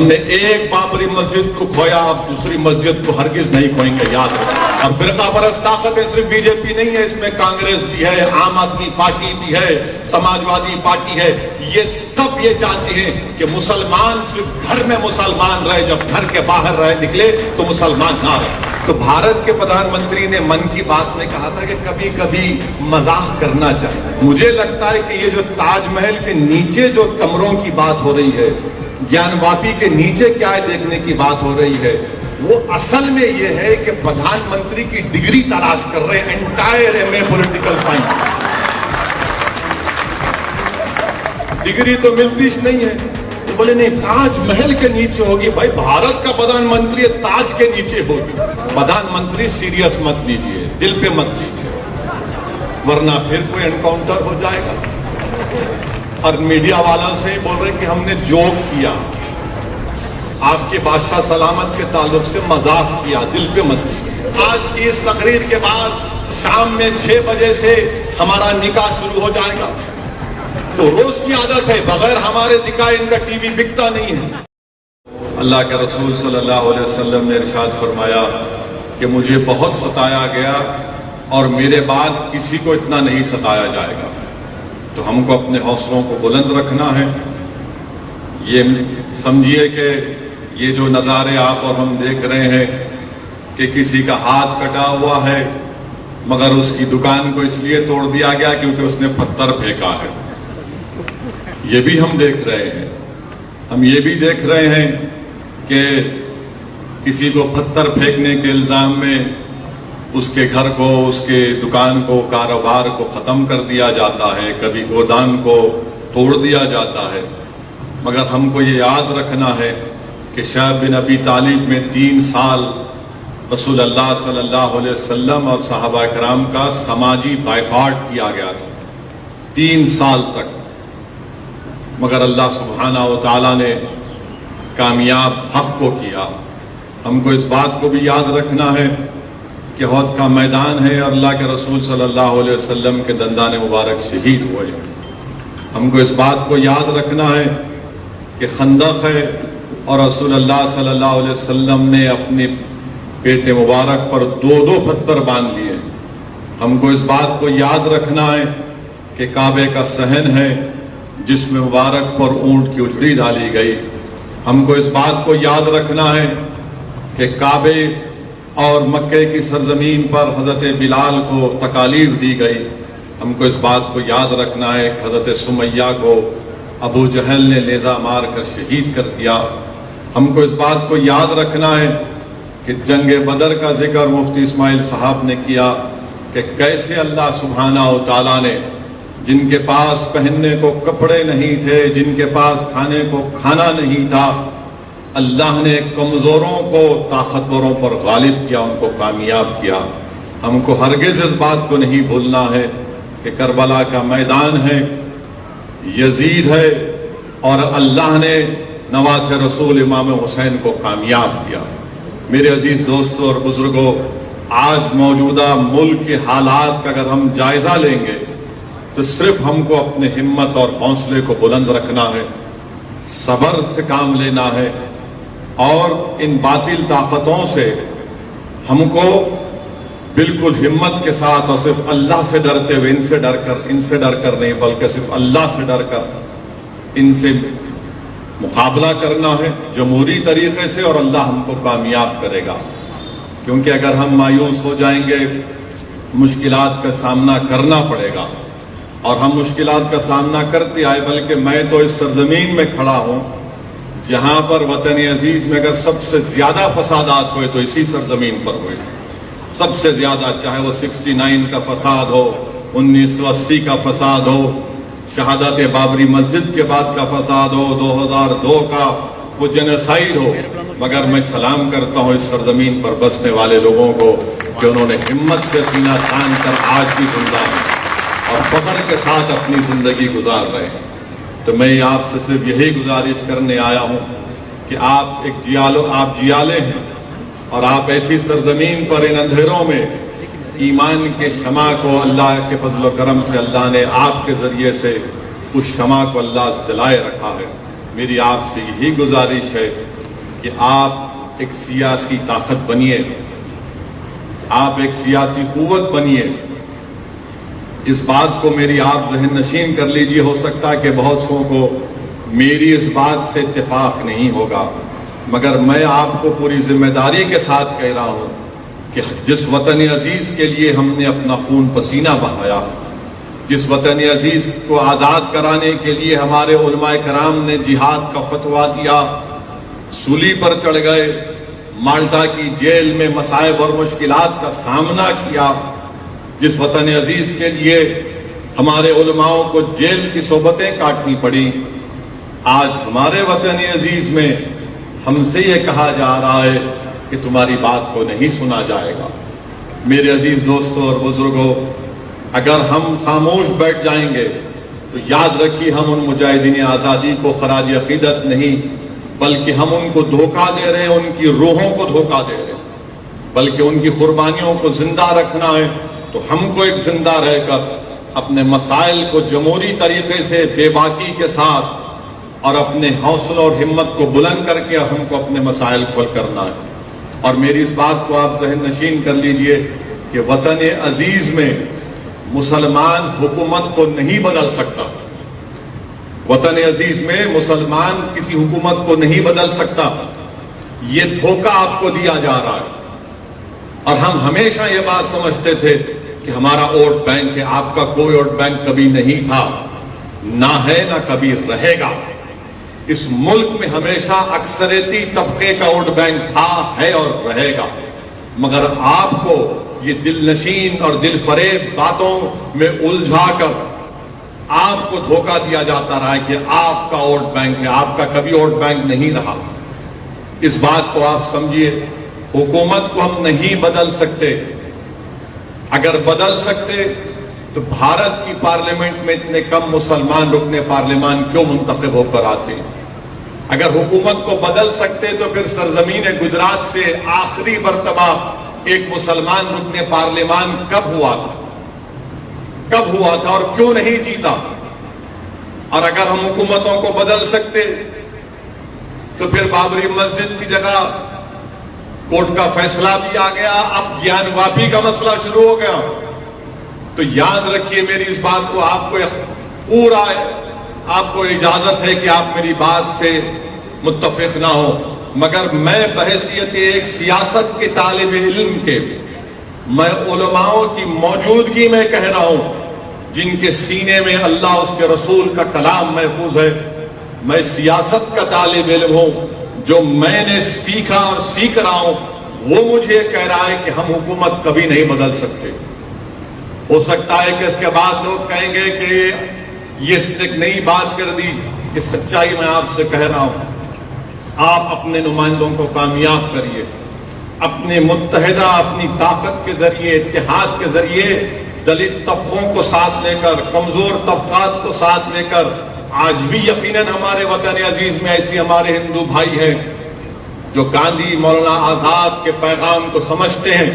ہم نے ایک بابری مسجد کو کھویا، اب دوسری مسجد کو ہرگز نہیں کھوئیں گے، یاد رکھیں۔ اور فرقہ پرست طاقتیں صرف بی جے پی نہیں ہے، اس میں کانگریس بھی ہے، عام آدمی پارٹی بھی ہے، سماجوادی پارٹی ہے، یہ سب یہ چاہتی ہیں کہ مسلمان صرف گھر میں مسلمان رہے، جب گھر کے باہر رہے نکلے تو مسلمان نہ رہے۔ تو بھارت کے پردھان منتری نے من کی بات میں کہا تھا کہ کبھی کبھی مزاح کرنا چاہیے۔ مجھے لگتا ہے کہ یہ جو تاج محل کے نیچے جو کمروں کی بات ہو رہی ہے، گیان واپی کے نیچے کیا ہے دیکھنے کی بات ہو رہی ہے، وہ اصل میں یہ ہے کہ پردھان منتری کی ڈگری تلاش کر رہے ہیں، entire M A political science. Degree تو ملتی نہیں ہے، تو بولے نہیں تاج محل کے نیچے ہوگی۔ بھائی بھارت کا پردھان منتری تاج کے نیچے ہوگی۔ پردھان منتری سیریس مت لیجئے، دل پہ مت لیجئے، ورنہ پھر کوئی انکاؤنٹر ہو جائے گا۔ اور میڈیا والوں سے بول رہے کہ ہم نے جوک کیا، آپ کے بادشاہ سلامت کے تعلق سے مذاق کیا، دل پہ مت لیجئے۔ آج کی اس تقریر کے بعد شام میں 6 بجے سے ہمارا نکاح شروع ہو جائے گا، تو روز کی عادت ہے، بغیر ہمارے دکھائے ان کا ٹی وی بکتا نہیں ہے۔ اللہ کے رسول صلی اللہ علیہ وسلم نے ارشاد فرمایا کہ مجھے بہت ستایا گیا اور میرے بعد کسی کو اتنا نہیں ستایا جائے گا۔ تو ہم کو اپنے حوصلوں کو بلند رکھنا ہے۔ یہ سمجھیے کہ یہ جو نظارے آپ اور ہم دیکھ رہے ہیں کہ کسی کا ہاتھ کٹا ہوا ہے مگر اس کی دکان کو اس لیے توڑ دیا گیا کیونکہ اس نے پتھر پھینکا ہے، یہ بھی ہم دیکھ رہے ہیں۔ ہم یہ بھی دیکھ رہے ہیں کہ کسی کو پتھر پھینکنے کے الزام میں اس کے گھر کو، اس کے دکان کو، کاروبار کو ختم کر دیا جاتا ہے، کبھی گودام کو توڑ دیا جاتا ہے۔ مگر ہم کو یہ یاد رکھنا ہے کہ شعیب بن ابی طالب میں 3 سال رسول اللہ صلی اللہ علیہ وسلم اور صحابہ کرام کا سماجی بائیکاٹ کیا گیا تھا، 3 سال تک۔ مگر اللہ سبحانہ و تعالیٰ نے کامیاب حق کو کیا۔ ہم کو اس بات کو بھی یاد رکھنا ہے کہ احد کا میدان ہے اور اللہ کے رسول صلی اللہ علیہ وسلم کے دندان مبارک شہید ہوئے۔ ہم کو اس بات کو یاد رکھنا ہے کہ خندق ہے اور رسول اللہ صلی اللہ علیہ وسلم نے اپنے پیٹ مبارک پر 2 پتھر باندھ لیے۔ ہم کو اس بات کو یاد رکھنا ہے کہ کعبے کا صحن ہے جس میں مبارک پر اونٹ کی اجڑی ڈالی گئی۔ ہم کو اس بات کو یاد رکھنا ہے کہ کعبے اور مکے کی سرزمین پر حضرت بلال کو تکالیف دی گئی۔ ہم کو اس بات کو یاد رکھنا ہے کہ حضرت سمیہ کو ابو جہل نے نیزہ مار کر شہید کر دیا۔ ہم کو اس بات کو یاد رکھنا ہے کہ جنگ بدر کا ذکر مفتی اسماعیل صاحب نے کیا کہ کیسے اللہ سبحانہ و تعالیٰ نے جن کے پاس پہننے کو کپڑے نہیں تھے، جن کے پاس کھانے کو کھانا نہیں تھا، اللہ نے کمزوروں کو طاقتوروں پر غالب کیا، ان کو کامیاب کیا۔ ہم کو ہرگز اس بات کو نہیں بھولنا ہے کہ کربلا کا میدان ہے، یزید ہے، اور اللہ نے نواز رسول امام حسین کو کامیاب کیا۔ میرے عزیز دوستوں اور بزرگوں، آج موجودہ ملک کے حالات کا اگر ہم جائزہ لیں گے تو صرف ہم کو اپنے ہمت اور حوصلے کو بلند رکھنا ہے، صبر سے کام لینا ہے، اور ان باطل طاقتوں سے ہم کو بالکل ہمت کے ساتھ اور صرف اللہ سے ڈرتے ہوئے، ان سے ڈر کر نہیں بلکہ صرف اللہ سے ڈر کر ان سے مقابلہ کرنا ہے جمہوری طریقے سے، اور اللہ ہم کو کامیاب کرے گا۔ کیونکہ اگر ہم مایوس ہو جائیں گے مشکلات کا سامنا کرنا پڑے گا، اور ہم مشکلات کا سامنا کرتے آئے، بلکہ میں تو اس سرزمین میں کھڑا ہوں جہاں پر وطن عزیز میں اگر سب سے زیادہ فسادات ہوئے تو اسی سرزمین پر ہوئے، سب سے زیادہ، چاہے وہ 69 کا فساد ہو، 1980 کا فساد ہو، شہادت بابری مسجد کے بعد کا فساد ہو، 2002 کا وہ جنوسائیڈ ہو، مگر میں سلام کرتا ہوں اس سرزمین پر بسنے والے لوگوں کو کہ انہوں نے ہمت سے سینہ تان کر آج بھی زندہ ہیں اور فخر کے ساتھ اپنی زندگی گزار رہے ہیں۔ تو میں آپ سے صرف یہی گزارش کرنے آیا ہوں کہ آپ جیالے ہیں، اور آپ ایسی سرزمین پر ان اندھیروں میں ایمان کے شمع کو اللہ کے فضل و کرم سے اللہ نے آپ کے ذریعے سے اس شمع کو اللہ جلائے رکھا ہے۔ میری آپ سے یہی گزارش ہے کہ آپ ایک سیاسی طاقت بنیے، آپ ایک سیاسی قوت بنیے۔ اس بات کو میری آپ ذہن نشین کر لیجئے، ہو سکتا ہے کہ بہت سو کو میری اس بات سے اتفاق نہیں ہوگا، مگر میں آپ کو پوری ذمہ داری کے ساتھ کہہ رہا ہوں کہ جس وطن عزیز کے لیے ہم نے اپنا خون پسینہ بہایا، جس وطن عزیز کو آزاد کرانے کے لیے ہمارے علماء کرام نے جہاد کا فتویٰ دیا، سولی پر چڑھ گئے، مالٹا کی جیل میں مصائب اور مشکلات کا سامنا کیا، جس وطن عزیز کے لیے ہمارے علماؤں کو جیل کی صحبتیں کاٹنی پڑی، آج ہمارے وطن عزیز میں ہم سے یہ کہا جا رہا ہے کہ تمہاری بات کو نہیں سنا جائے گا۔ میرے عزیز دوستوں اور بزرگوں، اگر ہم خاموش بیٹھ جائیں گے تو یاد رکھیے ہم ان مجاہدین آزادی کو خراج عقیدت نہیں بلکہ ہم ان کو دھوکہ دے رہے ہیں، ان کی روحوں کو دھوکہ دے رہے ہیں، بلکہ ان کی قربانیوں کو زندہ رکھنا ہے تو ہم کو ایک زندہ رہ کر اپنے مسائل کو جمہوری طریقے سے بے باکی کے ساتھ اور اپنے حوصلہ اور ہمت کو بلند کر کے ہم کو اپنے مسائل کو حل کرنا ہے۔ اور میری اس بات کو آپ ذہن نشین کر لیجئے کہ وطن عزیز میں مسلمان حکومت کو نہیں بدل سکتا، وطن عزیز میں مسلمان کسی حکومت کو نہیں بدل سکتا، یہ دھوکہ آپ کو دیا جا رہا ہے۔ اور ہم ہمیشہ یہ بات سمجھتے تھے کہ ہمارا ووٹ بینک ہے، آپ کا کوئی ووٹ بینک کبھی نہیں تھا، نہ ہے نہ کبھی رہے گا۔ اس ملک میں ہمیشہ اکثریتی طبقے کا ووٹ بینک تھا، ہے اور رہے گا، مگر آپ کو یہ دل نشین اور دل فریب باتوں میں الجھا کر آپ کو دھوکہ دیا جاتا رہا ہے کہ آپ کا ووٹ بینک ہے، آپ کا کبھی ووٹ بینک نہیں رہا۔ اس بات کو آپ سمجھیے، حکومت کو ہم نہیں بدل سکتے، اگر بدل سکتے تو بھارت کی پارلیمنٹ میں اتنے کم مسلمان رکن پارلیمان کیوں منتخب ہو کر آتے ہیں؟ اگر حکومت کو بدل سکتے تو پھر سرزمین گجرات سے آخری مرتبہ ایک مسلمان رکن پارلیمان کب ہوا تھا اور کیوں نہیں جیتا؟ اور اگر ہم حکومتوں کو بدل سکتے تو پھر بابری مسجد کی جگہ کورٹ کا فیصلہ بھی آ گیا، اب گیان واپی کا مسئلہ شروع ہو گیا۔ تو یاد رکھیے میری اس بات کو، آپ کو پورا آپ کو اجازت ہے کہ آپ میری بات سے متفق نہ ہو، مگر میں بحیثیت ایک سیاست کے طالب علم کے، میں علماؤں کی موجودگی میں کہہ رہا ہوں جن کے سینے میں اللہ اس کے رسول کا کلام محفوظ ہے، میں سیاست کا طالب علم ہوں، جو میں نے سیکھا اور سیکھ رہا ہوں وہ مجھے کہہ رہا ہے کہ ہم حکومت کبھی نہیں بدل سکتے۔ ہو سکتا ہے کہ اس کے بعد لوگ کہیں گے کہ یہ اس نے نئی بات کر دی، کہ سچائی میں آپ سے کہہ رہا ہوں، آپ اپنے نمائندوں کو کامیاب کریے، اپنے متحدہ اپنی طاقت کے ذریعے، اتحاد کے ذریعے دلت طبقوں کو ساتھ لے کر، کمزور طبقات کو ساتھ لے کر، آج بھی یقیناً ہمارے وطن عزیز میں ایسی ہمارے ہندو بھائی ہیں جو گاندھی مولانا آزاد کے پیغام کو سمجھتے ہیں،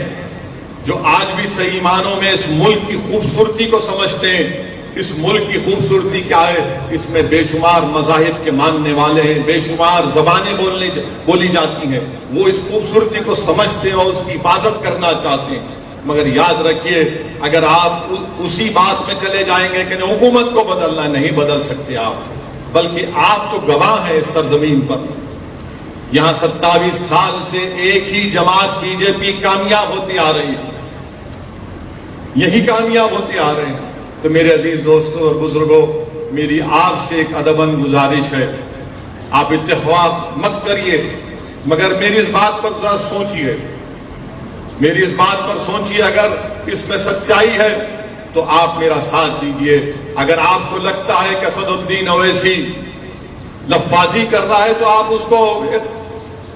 جو آج بھی صحیح معنوں میں اس ملک کی خوبصورتی کو سمجھتے ہیں۔ اس ملک کی خوبصورتی کیا ہے؟ اس میں بے شمار مذاہب کے ماننے والے ہیں، بے شمار زبانیں بولی جاتی ہیں، وہ اس خوبصورتی کو سمجھتے ہیں اور اس کی حفاظت کرنا چاہتے ہیں۔ مگر یاد رکھیے، اگر آپ اسی بات میں چلے جائیں گے کہ حکومت کو بدلنا، نہیں بدل سکتے آپ، بلکہ آپ تو گواہ ہیں اس سرزمین پر، یہاں 27 سال سے ایک ہی جماعت بی جے پی کامیاب ہوتی آ رہی ہے، یہی کامیاب ہوتے آ رہے ہیں۔ تو میرے عزیز دوستوں اور بزرگوں، میری آپ سے ایک ادباً گزارش ہے، آپ اتفاق مت کریے، مگر میری اس بات پر ذرا سوچئے، میری اس بات پر سوچئے، اگر اس میں سچائی ہے تو آپ میرا ساتھ دیجئے، اگر آپ کو لگتا ہے کہ اسد الدین اویسی لفاظی کر رہا ہے تو آپ اس کو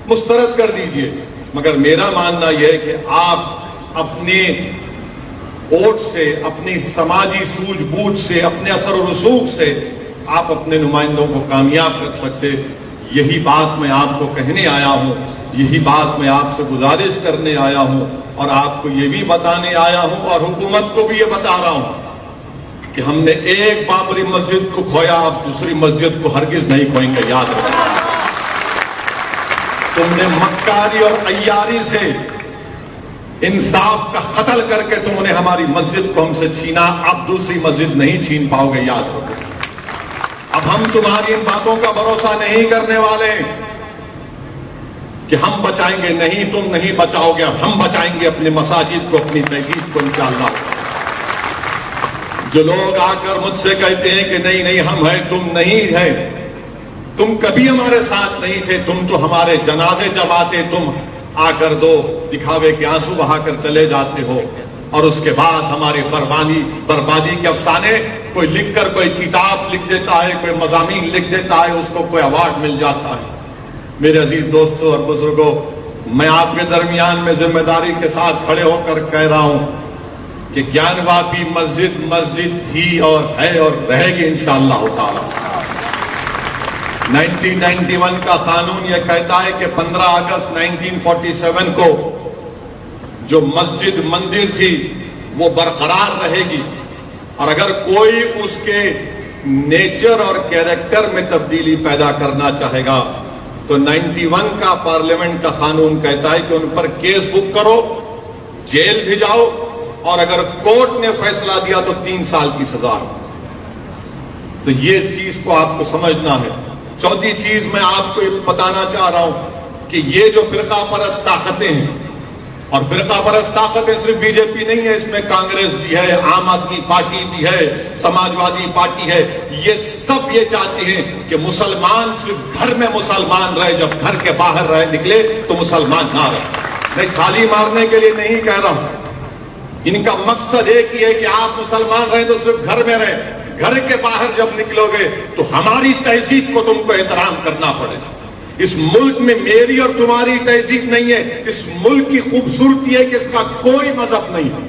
مسترد کر دیجئے، مگر میرا ماننا یہ ہے کہ آپ اپنے ووٹ سے، اپنی سماجی سوجھ بوجھ سے، اپنے اثر و رسوخ سے آپ اپنے نمائندوں کو کامیاب کر سکتے۔ یہی بات میں آپ کو کہنے آیا ہوں، یہی بات میں آپ سے گزارش کرنے آیا ہوں، اور آپ کو یہ بھی بتانے آیا ہوں اور حکومت کو بھی یہ بتا رہا ہوں کہ ہم نے ایک بابری مسجد کو کھویا، اب دوسری مسجد کو ہرگز نہیں کھوئیں گے، یاد رکھیں۔ تم نے مکاری اور عیاری سے انصاف کا قتل کر کے تم نے ہماری مسجد کو ہم سے چھینا، اب دوسری مسجد نہیں چھین پاؤ گے، یاد رکھو۔ اب ہم تمہاری ان باتوں کا بھروسہ نہیں کرنے والے کہ ہم بچائیں گے، نہیں تم نہیں بچاؤ گے، اب ہم بچائیں گے اپنے مساجد کو، اپنی تہذیب کو انشاءاللہ۔ جو لوگ آ کر مجھ سے کہتے ہیں کہ نہیں نہیں ہم ہیں، تم نہیں ہے، تم کبھی ہمارے ساتھ نہیں تھے، تم تو ہمارے جنازے جب آتے تم آ کر دو دکھاوے کے آنسو بہا کر چلے جاتے ہو، اور اس کے بعد ہماری بربادی کے افسانے کوئی لکھ کر کوئی کتاب لکھ دیتا ہے، کوئی مضامین لکھ دیتا ہے، اس کو کوئی ایوارڈ مل جاتا ہے۔ میرے عزیز دوستوں اور بزرگوں، میں آپ کے درمیان میں ذمہ داری کے ساتھ کھڑے ہو کر کہہ رہا ہوں کہ گیان واپی مسجد تھی اور ہے اور رہے گی انشاءاللہ تعالی۔ 1991 کا قانون یہ کہتا ہے کہ 15 اگست 1947 کو جو مسجد مندر تھی وہ برقرار رہے گی، اور اگر کوئی اس کے نیچر اور کیریکٹر میں تبدیلی پیدا کرنا چاہے گا تو 91 کا پارلیمنٹ کا قانون کہتا ہے کہ ان پر کیس بک کرو، جیل بھیجاؤ، اور اگر کورٹ نے فیصلہ دیا تو 3 سال کی سزا ہے۔ تو یہ اس چیز کو آپ کو سمجھنا ہے۔ چوتھی چیز میں آپ کو بتانا چاہ رہا ہوں کہ یہ جو فرقہ پرست طاقتیں ہیں، اور فرقہ پرست طاقتیں صرف بی جے پی نہیں ہے، اس میں کانگریس بھی ہے، عام آدمی پارٹی بھی ہے، سماجوادی پارٹی ہے، یہ سب یہ چاہتے ہیں کہ مسلمان صرف گھر میں مسلمان رہے، جب گھر کے باہر رہے نکلے تو مسلمان نہ رہے۔ میں تھالی مارنے کے لیے نہیں کہہ رہا ہوں، ان کا مقصد ایک ہی ہے کہ آپ مسلمان رہیں تو صرف گھر میں رہیں، گھر کے باہر جب نکلو گے تو ہماری تہذیب کو تم کو احترام کرنا پڑے گا۔ اس ملک میں میری اور تمہاری تہذیب نہیں ہے، اس ملک کی خوبصورتی ہے کہ اس کا کوئی مذہب نہیں ہے،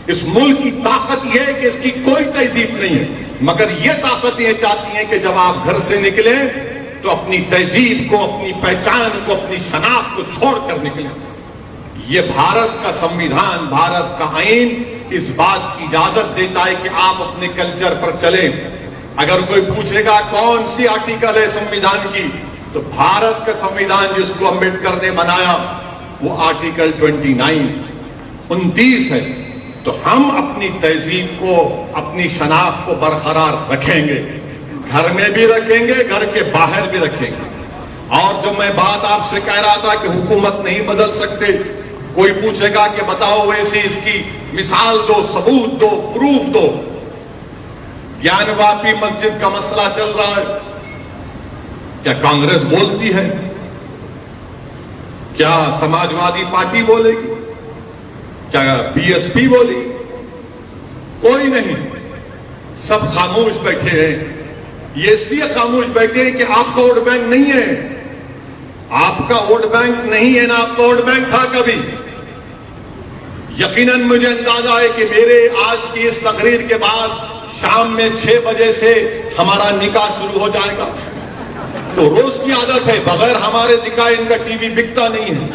اس ملک کی طاقت یہ ہے کہ اس کی کوئی تہذیب نہیں ہے، مگر یہ طاقت یہ چاہتی ہیں کہ جب آپ گھر سے نکلیں تو اپنی تہذیب کو، اپنی پہچان کو، اپنی شناخت کو چھوڑ کر نکلیں۔ یہ بھارت کا سمویدھان، بھارت کا آئین اس بات کی اجازت دیتا ہے کہ آپ اپنے کلچر پر چلیں۔ اگر کوئی پوچھے گا کون سی آرٹیکل ہے سمویدھان کی، تو بھارت کا سمویدھان جس کو امبیڈکر نے بنایا وہ آرٹیکل 29 ہے۔ تو ہم اپنی تہذیب کو، اپنی شناخت کو برقرار رکھیں گے، گھر میں بھی رکھیں گے، گھر کے باہر بھی رکھیں گے۔ اور جو میں بات آپ سے کہہ رہا تھا کہ حکومت نہیں بدل سکتے، کوئی پوچھے گا کہ بتاؤ ویسے اس کی مثال دو، ثبوت دو، پروف دو۔ گیان واپی مسجد کا مسئلہ چل رہا ہے، کیا کانگریس بولتی ہے؟ کیا سماجوادی پارٹی بولے گی؟ کیا بی ایس پی بولی؟ کوئی نہیں، سب خاموش بیٹھے ہیں۔ یہ اس لیے خاموش بیٹھے ہیں کہ آپ کا ووٹ بینک نہیں ہے، آپ کا ووٹ بینک نہیں ہے، نہ آپ کا ووٹ بینک تھا کبھی۔ یقیناً مجھے اندازہ ہے کہ میرے آج کی اس تقریر کے بعد شام میں 6 بجے سے ہمارا نکاح شروع ہو جائے گا، تو روز کی عادت ہے، بغیر ہمارے دکھائے ان کا ٹی وی بکتا نہیں ہے،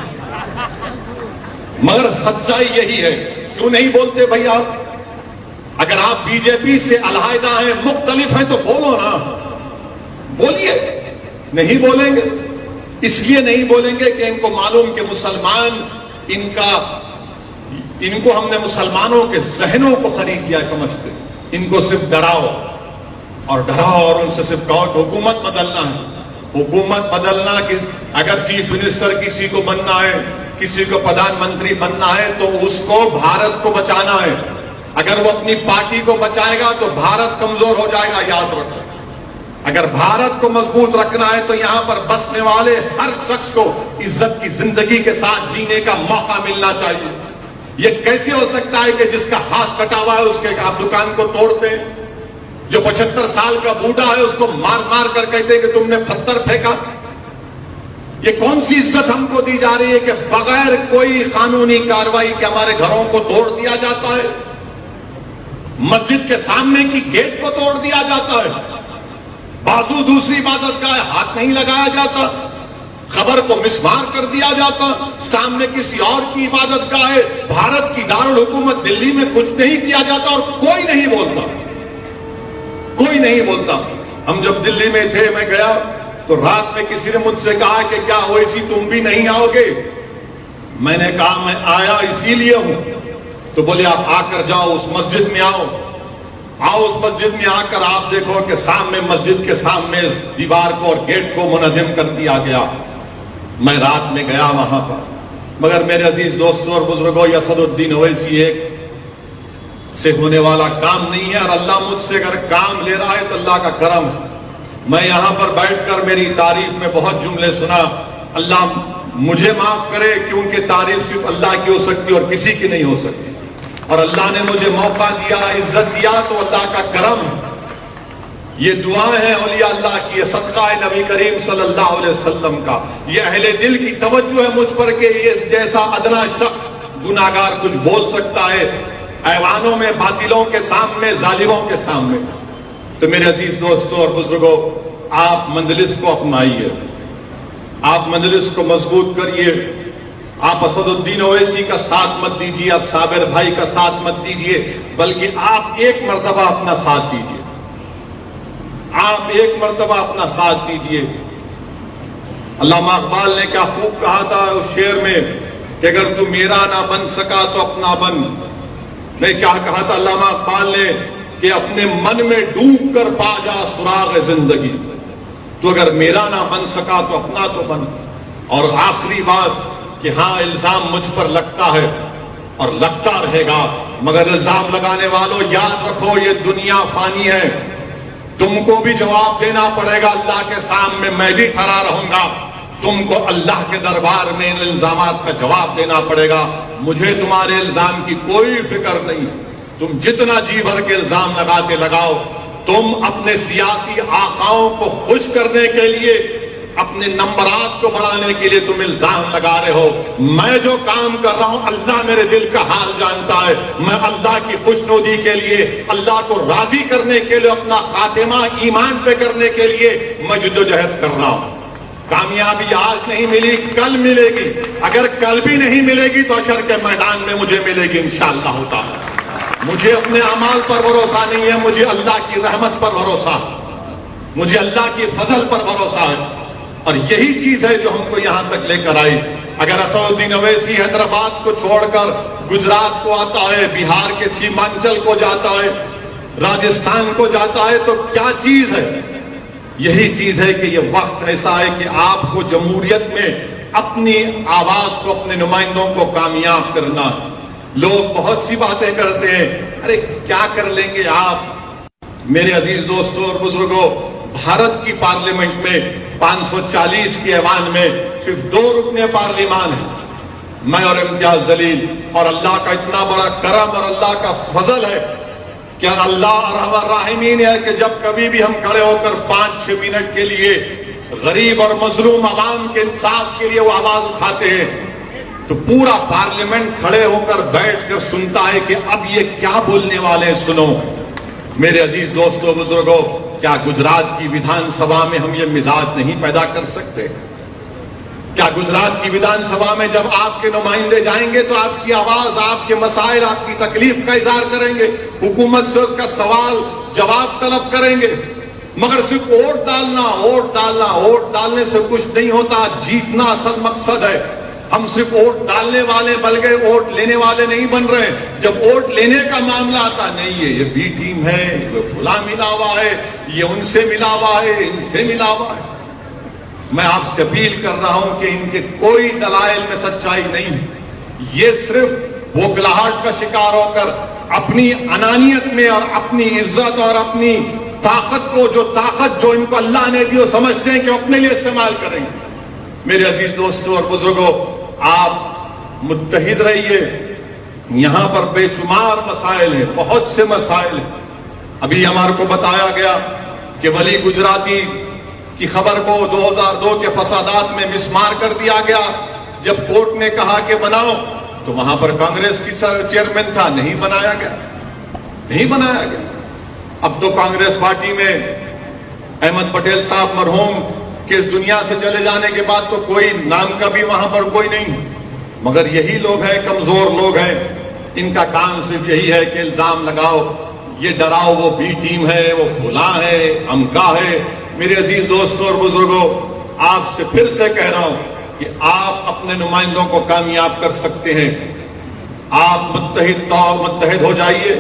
مگر سچائی یہی ہے۔ کیوں نہیں بولتے بھائی آپ؟ اگر آپ بی جے پی سے علیحدہ ہیں، مختلف ہیں، تو بولو نا، بولیے۔ نہیں بولیں گے، اس لیے نہیں بولیں گے کہ ان کو معلوم کہ مسلمان ان کو ہم نے مسلمانوں کے ذہنوں کو خرید لیا سمجھتے، ان کو صرف ڈراؤ اور ان سے صرف کہو حکومت بدلنا ہے، حکومت بدلنا کہ اگر چیف منسٹر کسی کو بننا ہے، کسی کو پردھان منتری بننا ہے تو اس کو بھارت کو بچانا ہے۔ اگر وہ اپنی پارٹی کو بچائے گا تو بھارت کمزور ہو جائے گا، یاد رکھو۔ اگر بھارت کو مضبوط رکھنا ہے تو یہاں پر بسنے والے ہر شخص کو عزت کی زندگی کے ساتھ جینے کا موقع ملنا چاہیے۔ یہ کیسے ہو سکتا ہے کہ جس کا ہاتھ کٹا ہوا ہے اس کے آپ دکان کو توڑتے ہیں، جو 75 سال کا بوڑھا ہے اس کو مار مار کر کہتے ہیں کہ تم نے پتھر پھینکا؟ یہ کون سی عزت ہم کو دی جا رہی ہے کہ بغیر کوئی قانونی کارروائی کے ہمارے گھروں کو توڑ دیا جاتا ہے، مسجد کے سامنے کی گیٹ کو توڑ دیا جاتا ہے، بازو دوسری عبادت کا ہے ہاتھ نہیں لگایا جاتا، خبر کو مسمار کر دیا جاتا، سامنے کسی اور کی عبادت کا ہے، بھارت کی دارالحکومت دلی میں کچھ نہیں کیا جاتا اور کوئی نہیں بولتا۔ کوئی نہیں بولتا. ہم جب دلی میں تھے, میں گیا تو رات میں کسی نے مجھ سے کہا کہ کیا اویسی تم بھی نہیں آؤ گے؟ میں نے کہا میں آیا اسی لیے ہوں. تو بولے آپ آ کر جاؤ, اس مسجد میں آؤ اس مسجد میں آ کر آپ دیکھو کہ سامنے مسجد کے سامنے دیوار کو اور گیٹ کو منہدم کر دیا گیا. میں رات میں گیا وہاں پر, مگر میرے عزیز دوستوں اور بزرگوں, یہ اسد الدین اویسی ایک سے ہونے والا کام نہیں ہے, اور اللہ مجھ سے اگر کام لے رہا ہے تو اللہ کا کرم ہے. میں یہاں پر بیٹھ کر میری تعریف میں بہت جملے سنا. اللہ مجھے معاف کرے, کیونکہ تعریف صرف اللہ کی ہو سکتی اور کسی کی نہیں ہو سکتی, اور اللہ نے مجھے موقع دیا, عزت دیا, تو اللہ کا کرم ہے. یہ دعائیں ہیں اولیاء اللہ کی, یہ صدقہ ہے نبی کریم صلی اللہ علیہ وسلم کا, یہ اہل دل کی توجہ ہے مجھ پر کہ اس جیسا ادنا شخص گناہگار کچھ بول سکتا ہے ایوانوں میں, باطلوں کے سامنے, ظالموں کے سامنے. تو میرے عزیز دوستوں اور بزرگوں, آپ مجلس کو اپنائیے, آپ مجلس کو مضبوط کریے. آپ اسد الدین اویسی کا ساتھ مت دیجیے, آپ صابر بھائی کا ساتھ مت دیجیے, بلکہ آپ ایک مرتبہ اپنا ساتھ دیجیے, آپ ایک مرتبہ اپنا ساتھ دیجیے. علامہ اقبال نے کیا خوب کہا تھا اس شعر میں کہ اگر تو میرا نہ بن سکا تو اپنا بن. نہیں, کیا کہا تھا علامہ اقبال نے کہ اپنے من میں ڈوب کر پا جا سراغ زندگی. تو اگر میرا نہ بن سکا تو اپنا تو بن. اور آخری بات کہ ہاں الزام مجھ پر لگتا ہے اور لگتا رہے گا, مگر الزام لگانے والوں یاد رکھو یہ دنیا فانی ہے, تم کو بھی جواب دینا پڑے گا اللہ کے سامنے, میں بھی کھڑا رہوں گا, تم کو اللہ کے دربار میں ان الزامات کا جواب دینا پڑے گا. مجھے تمہارے الزام کی کوئی فکر نہیں, تم جتنا جی بھر کے الزام لگاتے لگاؤ. تم اپنے سیاسی آقاؤں کو خوش کرنے کے لیے, اپنے نمبرات کو بڑھانے کے لیے تم الزام لگا رہے ہو. میں جو کام کر رہا ہوں اللہ میرے دل کا حال جانتا ہے. میں اللہ کی خوشنودی کے لیے, اللہ کو راضی کرنے کے لیے, اپنا خاتمہ ایمان پہ کرنے کے لیے میں جدوجہد کر رہا ہوں. کامیابی آج نہیں ملی, کل ملے گی. اگر کل بھی نہیں ملے گی تو حشر کے میدان میں مجھے ملے گی انشاءاللہ تعالی. مجھے اپنے اعمال پر بھروسہ نہیں ہے, مجھے اللہ کی رحمت پر بھروسہ, مجھے اللہ کی فضل پر بھروسہ ہے. اور یہی چیز ہے جو ہم کو یہاں تک لے کر آئی. اگر اسد الدین اویسی حیدرآباد کو چھوڑ کر گجرات کو آتا ہے, بہار کے سیمانچل کو جاتا ہے, راجستھان کو جاتا ہے, تو کیا چیز ہے؟ یہی چیز ہے کہ یہ وقت ایسا ہے کہ آپ کو جمہوریت میں اپنی آواز کو, اپنے نمائندوں کو کامیاب کرنا. لوگ بہت سی باتیں کرتے ہیں, ارے کیا کر لیں گے آپ. میرے عزیز دوستوں اور بزرگوں, بھارت کی پارلیمنٹ میں 540 کے ایوان میں صرف 2 رکن پارلیمان ہیں, میں اور امتیاز جلیل. اور اللہ کا اتنا بڑا کرم اور اللہ کا فضل ہے کہ اللہ ارحم الراحمین ہے کہ جب کبھی بھی ہم کھڑے ہو کر 5-6 منٹ کے لیے غریب اور مظلوم عوام کے انصاف کے لیے وہ آواز اٹھاتے ہیں, تو پورا پارلیمنٹ کھڑے ہو کر بیٹھ کر سنتا ہے کہ اب یہ کیا بولنے والے ہیں, سنو. میرے عزیز دوستوں بزرگوں, کیا گجرات کی ودھان سبھا میں ہم یہ مزاج نہیں پیدا کر سکتے؟ کیا گجرات کی ودھان سبھا میں جب آپ کے نمائندے جائیں گے تو آپ کی آواز, آپ کے مسائل, آپ کی تکلیف کا اظہار کریں گے, حکومت سے اس کا سوال جواب طلب کریں گے. مگر صرف ووٹ ڈالنا, ووٹ ڈالنا, ووٹ ڈالنے سے کچھ نہیں ہوتا. جیتنا اصل مقصد ہے. ہم صرف ووٹ ڈالنے والے بلکہ ووٹ لینے والے نہیں بن رہے. جب ووٹ لینے کا معاملہ آتا, نہیں یہ بی ٹیم ہے, یہ فلاں ملا ہوا ہے, یہ ان سے ملا ہوا ہے, ان سے ملا ہوا ہے. میں آپ سے اپیل کر رہا ہوں کہ ان کے کوئی دلائل میں سچائی نہیں ہے. یہ صرف بوکھلاہٹ کا شکار ہو کر اپنی انانیت میں اور اپنی عزت اور اپنی طاقت کو, جو طاقت جو ان کو اللہ نے دی, وہ سمجھتے ہیں کہ اپنے لیے استعمال کریں گے. میرے عزیز دوستوں اور بزرگوں, آپ متحد رہیے. یہاں پر بے شمار مسائل ہیں, بہت سے مسائل ہیں. ابھی ہمارے کو بتایا گیا کہ ولی گجراتی کی خبر کو 2002 کے فسادات میں مسمار کر دیا گیا. جب کورٹ نے کہا کہ بناؤ تو وہاں پر کانگریس کی چیئرمین تھا, نہیں بنایا گیا, نہیں بنایا گیا. اب تو کانگریس پارٹی میں احمد پٹیل صاحب مرحوم کہ اس دنیا سے چلے جانے کے بعد تو کوئی نام کا بھی وہاں پر کوئی نہیں. مگر یہی لوگ ہیں, کمزور لوگ ہیں, ان کا کام صرف یہی ہے کہ الزام لگاؤ. یہ ڈراؤ وہ بی ٹیم ہے، وہ فلاں ہے، امکا ہے۔ میرے عزیز دوستوں اور بزرگوں، آپ سے پھر سے کہہ رہا ہوں کہ آپ اپنے نمائندوں کو کامیاب کر سکتے ہیں۔ آپ متحد ہو جائیے،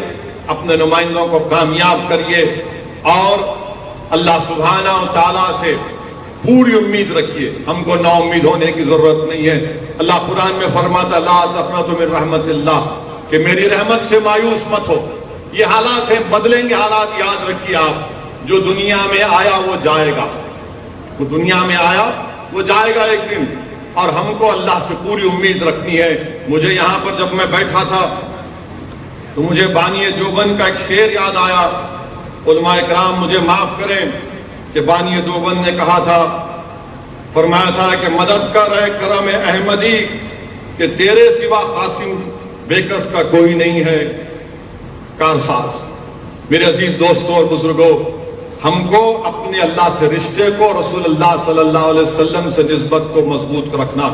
اپنے نمائندوں کو کامیاب کریے اور اللہ سبحانہ و تعالیٰ سے پوری امید رکھیے۔ ہم کو نا امید ہونے کی ضرورت نہیں ہے۔ اللہ قرآن میں فرماتا لا تقنطوا من رحمت اللہ، کہ میری رحمت سے مایوس مت ہو۔ یہ حالات ہیں، بدلیں گے حالات، یاد رکھیے آپ، جو دنیا میں آیا وہ جائے گا، وہ دنیا میں آیا وہ جائے گا ایک دن، اور ہم کو اللہ سے پوری امید رکھنی ہے۔ مجھے یہاں پر جب میں بیٹھا تھا تو مجھے بانی دیوبند کا ایک شعر یاد آیا۔ علماء کرام مجھے معاف کریں کہ بانی دیوبند نے کہا تھا، فرمایا تھا کہ مدد کر اے کرم احمدی، کہ تیرے سوا قاسم بیکس کا کوئی نہیں ہے کارساز۔ میرے عزیز دوستوں اور بزرگوں، ہم کو اپنے اللہ سے رشتے کو، رسول اللہ صلی اللہ علیہ وسلم سے نسبت کو مضبوط رکھنا،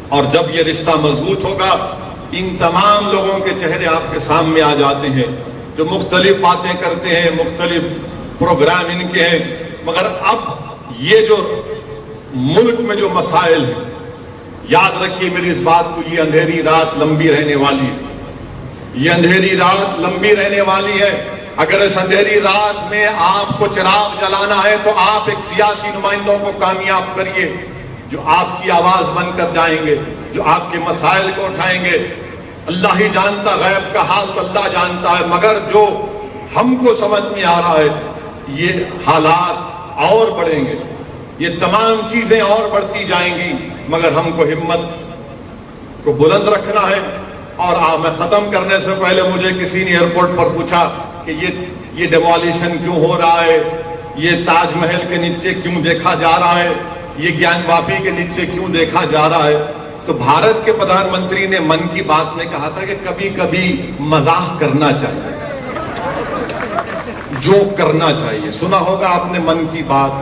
اور جب یہ رشتہ مضبوط ہوگا، ان تمام لوگوں کے چہرے آپ کے سامنے آ جاتے ہیں جو مختلف باتیں کرتے ہیں، مختلف پروگرام ان کے ہیں، مگر اب یہ جو ملک میں جو مسائل ہیں، یاد رکھیے میری اس بات کو، یہ اندھیری رات لمبی رہنے والی ہے، یہ اندھیری رات لمبی رہنے والی ہے۔ اگر اس اندھیری رات میں آپ کو چراغ جلانا ہے تو آپ ایک سیاسی نمائندوں کو کامیاب کریے جو آپ کی آواز بن کر جائیں گے، جو آپ کے مسائل کو اٹھائیں گے۔ اللہ ہی جانتا، غیب کا حال تو اللہ جانتا ہے، مگر جو ہم کو سمجھ میں آ رہا ہے، یہ حالات اور بڑھیں گے، یہ تمام چیزیں اور بڑھتی جائیں گی، مگر ہم کو ہمت کو بلند رکھنا ہے۔ اور میں ختم کرنے سے پہلے مجھے کسی نے ایئرپورٹ پر پوچھا کہ یہ ڈیمولیشن کیوں ہو رہا ہے، یہ تاج محل کے نیچے کیوں دیکھا جا رہا ہے، یہ گیان واپی کے نیچے کیوں دیکھا جا رہا ہے؟ تو بھارت کے پردھان منتری نے من کی بات میں کہا تھا کہ کبھی کبھی مزاح کرنا چاہیے، جوک کرنا چاہیے۔ سنا ہوگا آپ نے من کی بات،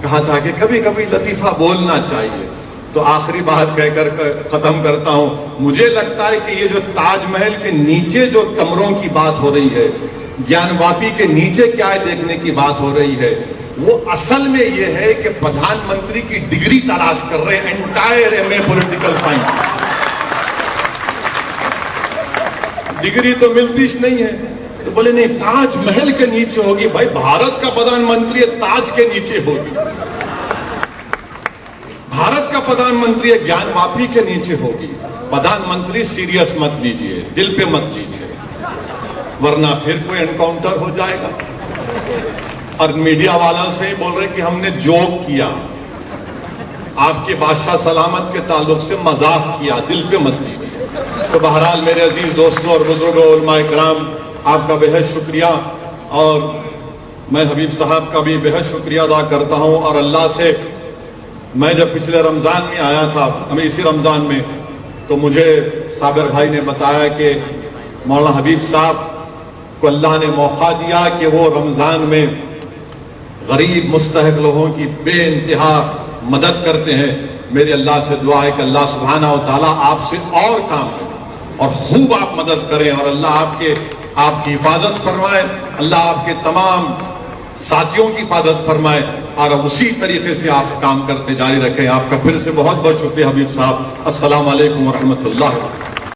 کہا تھا کہ کبھی کبھی لطیفہ بولنا چاہیے۔ تو آخری بات کہہ کر ختم کرتا ہوں، مجھے لگتا ہے کہ یہ جو تاج محل کے نیچے جو کمروں کی بات ہو رہی ہے، گیان واپی کے نیچے کیا ہے دیکھنے کی بات ہو رہی ہے، وہ اصل میں یہ ہے کہ پردھان منتری کی ڈگری تلاش کر رہے ہیں، entire M A political science. Degree تو ملتی نہیں ہے، تو بولے نہیں تاج محل کے نیچے ہوگی۔ بھائی بھارت کا پردھان منتری تاج کے نیچے ہوگی، بھارت کا پردھان منتری گیان واپی کے نیچے ہوگی۔ پردھان منتری سیریس مت لیجئے، دل پہ مت لیجئے، ورنہ پھر کوئی انکاؤنٹر ہو جائے گا۔ اور میڈیا والوں سے بول رہے کہ ہم نے جوک کیا، آپ کے بادشاہ سلامت کے تعلق سے مذاق کیا، دل پہ مت لیجئے۔ تو بہرحال میرے عزیز دوستوں اور بزرگوں، علماء کرام، آپ کا بہت شکریہ، اور میں حبیب صاحب کا بھی بہت شکریہ ادا کرتا ہوں۔ اور اللہ سے میں جب پچھلے رمضان میں آیا تھا، ہمیں اسی رمضان میں، تو مجھے صابر بھائی نے بتایا کہ مولانا حبیب صاحب کو اللہ نے موقع دیا کہ وہ رمضان میں غریب مستحق لوگوں کی بے انتہا مدد کرتے ہیں۔ میرے اللہ سے دعا ہے کہ اللہ سبحانہ و تعالیٰ آپ سے اور کام کرے اور خوب آپ مدد کریں، اور اللہ آپ کی حفاظت فرمائے، اللہ آپ کے تمام ساتھیوں کی حفاظت فرمائے، اور اسی طریقے سے آپ کام کرتے جاری رکھیں۔ آپ کا پھر سے بہت بہت شکریہ حبیب صاحب۔ السلام علیکم ورحمۃ اللہ۔